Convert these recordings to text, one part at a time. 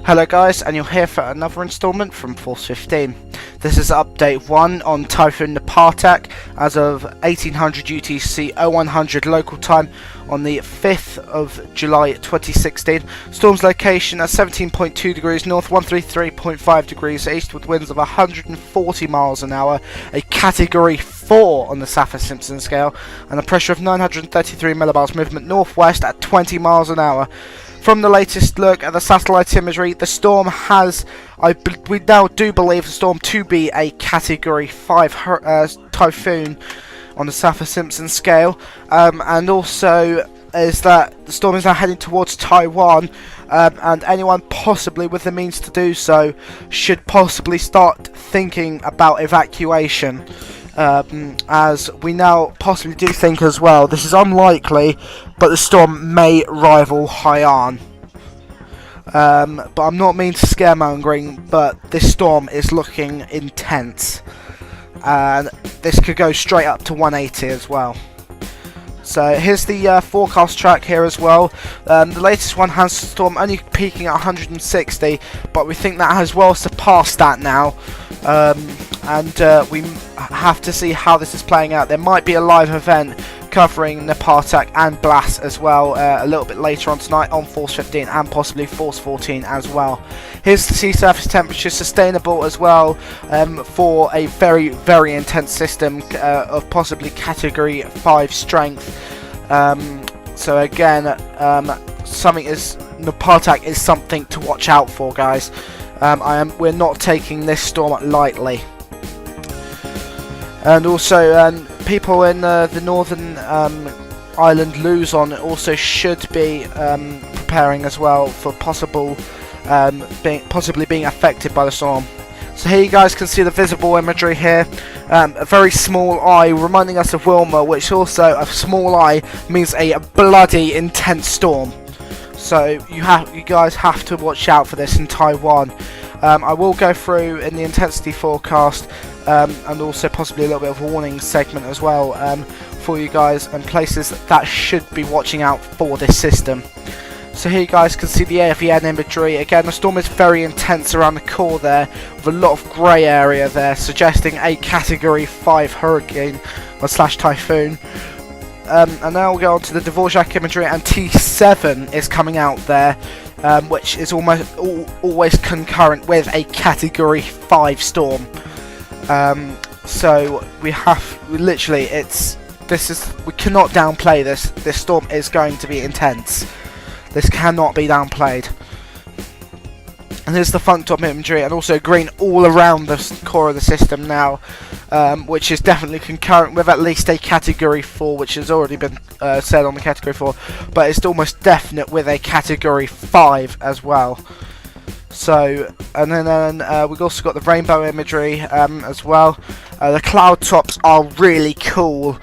Hello guys, and you're here for another installment from Force 15. This is update 1 on Typhoon Nepartak as of 1800 UTC 0100 local time on the 5th of July 2016. Storm's location at 17.2 degrees north, 133.5 degrees east with winds of 140 miles an hour, a category 4 on the Saffir-Simpson scale, and a pressure of 933 millibars, movement northwest at 20 miles an hour. From the latest look at the satellite imagery, the storm has, we now do believe the storm to be a Category 5 typhoon on the Saffir-Simpson scale, and also is that the storm is now heading towards Taiwan, and anyone possibly with the means to do so should possibly start thinking about evacuation. As we now possibly do think as well, this is unlikely, but the storm may rival Haiyan. But I'm not mean to scaremongering, but this storm is looking intense, and this could go straight up to 180 as well. So here's the forecast track here as well. The latest one has the storm only peaking at 160, but we think that has well surpassed that now. And we have to see how this is playing out. There might be a live event covering Nepartak and Blas as well a little bit later on tonight on Force 15 and possibly Force 14 as well. Here's the sea surface temperature, sustainable as well for a very, very intense system of possibly Category 5 strength. So again, Nepartak is something to watch out for, guys. We're not taking this storm lightly. And also, people in the northern island Luzon also should be preparing as well for possibly being affected by the storm. So here you guys can see the visible imagery here. A very small eye reminding us of Wilma, which also a small eye means a bloody intense storm. So you guys have to watch out for this in Taiwan. I will go through in the intensity forecast and also possibly a little bit of a warning segment as well for you guys, and places that should be watching out for this system. So here you guys can see the AFVN imagery. Again, the storm is very intense around the core there, with a lot of grey area there, suggesting a Category 5 hurricane or / typhoon. And now we'll go on to the Dvorak imagery, and T7 is coming out there, which is always concurrent with a Category 5 storm. So we cannot downplay this. This storm is going to be intense. This cannot be downplayed. And here's the front top imagery, and also green all around the core of the system now, which is definitely concurrent with at least a Category 4, which has already been said on the Category 4, but it's almost definite with a Category 5 as well. So, and then we've also got the rainbow imagery as well. The cloud tops are really cool,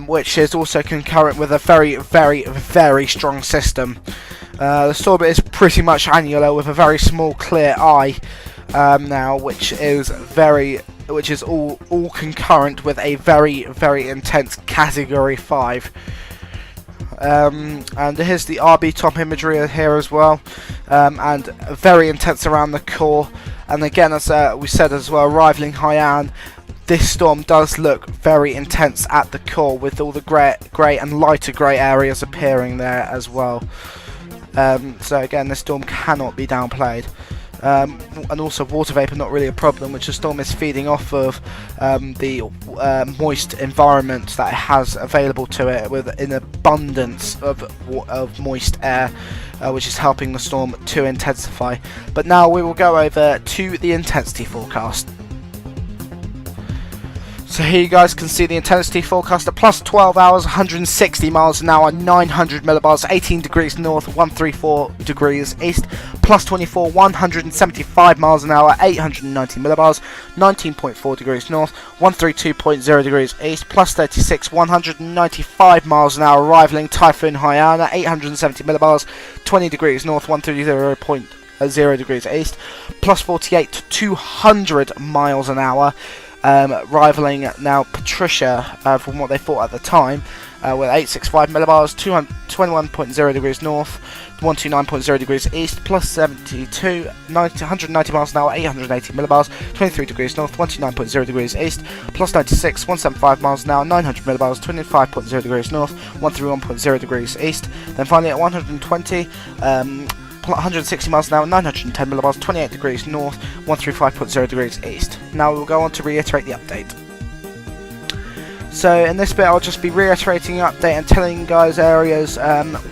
which is also concurrent with a very, very, very strong system. The storm is pretty much annular with a very small clear eye now, which is all concurrent with a very, very intense Category 5. And here's the RB top imagery here as well, and very intense around the core. And again, as we said as well, rivaling Haiyan, this storm does look very intense at the core, with all the grey and lighter grey areas appearing there as well. So again, this storm cannot be downplayed. And also water vapour not really a problem, which the storm is feeding off of the moist environment that it has available to it, with an abundance of moist air, which is helping the storm to intensify. But now we will go over to the intensity forecast. So here you guys can see the intensity forecast at plus 12 hours, 160 miles an hour, 900 millibars, 18 degrees north, 134 degrees east, plus 24, 175 miles an hour, 890 millibars, 19.4 degrees north, 132.0 degrees east, plus 36, 195 miles an hour, rivaling Typhoon Haiyan at 870 millibars, 20 degrees north, 130.0 degrees east, plus 48 to 200 miles an hour. rivaling now Patricia from what they thought at the time, with 865 millibars, 21.0 degrees north, 129.0 degrees east, plus 72, 190 miles an hour, 880 millibars, 23 degrees north, 129.0 degrees east, plus 96, 175 miles an hour, 900 millibars, 25.0 degrees north, 131.0 degrees east. Then finally at 120, 160 miles an hour, 910 millibars, 28 degrees north, 135.0 degrees east. Now we'll go on to reiterate the update. So in this bit I'll just be reiterating the update and telling you guys areas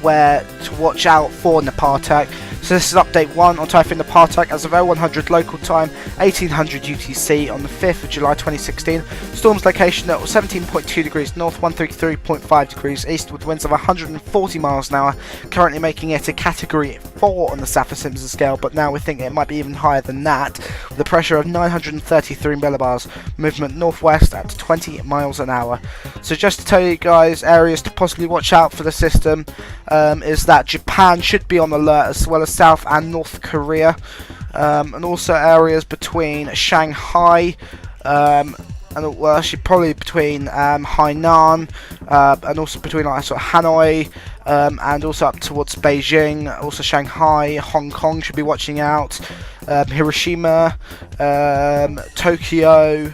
where to watch out for Nepartak. So this is update 1 on Typhoon Nepartak as of 0100 local time, 1800 UTC on the 5th of July 2016. Storm's location at 17.2 degrees north, 133.5 degrees east, with winds of 140 miles an hour, currently making it a category 4 on the Saffir-Simpson scale, but now we think it might be even higher than that, with a pressure of 933 millibars, movement northwest at 20 miles an hour. So just to tell you guys, areas to possibly watch out for the system is that Japan should be on alert, as well as South and North Korea, and also areas between Shanghai, and well, actually probably between Hainan, and also between like sort of Hanoi, and also up towards Beijing. Also Shanghai, Hong Kong should be watching out, Hiroshima, Tokyo,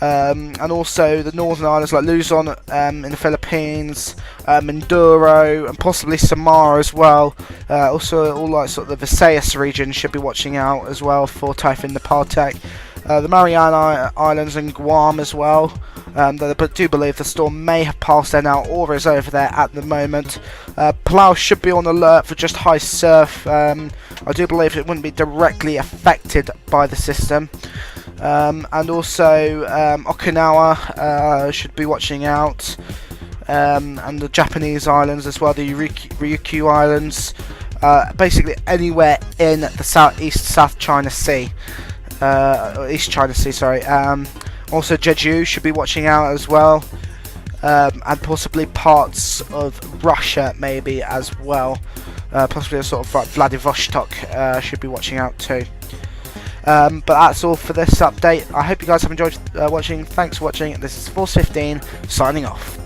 and also the northern islands like Luzon in the Philippines, Mindoro, and possibly Samar as well. Also all like sort of the Visayas region should be watching out as well for Typhoon Nepartak. The Mariana Islands and Guam as well, but do believe the storm may have passed there now or is over there at the moment. Palau should be on alert for just high surf. I do believe it wouldn't be directly affected by the system. And also Okinawa should be watching out, and the Japanese islands as well, the Ryukyu Islands, basically anywhere in the South China Sea, East China Sea, sorry. Also Jeju should be watching out as well, and possibly parts of Russia maybe as well, possibly a sort of like Vladivostok should be watching out too. But that's all for this update. I hope you guys have enjoyed watching. Thanks for watching. This is Force 15 signing off.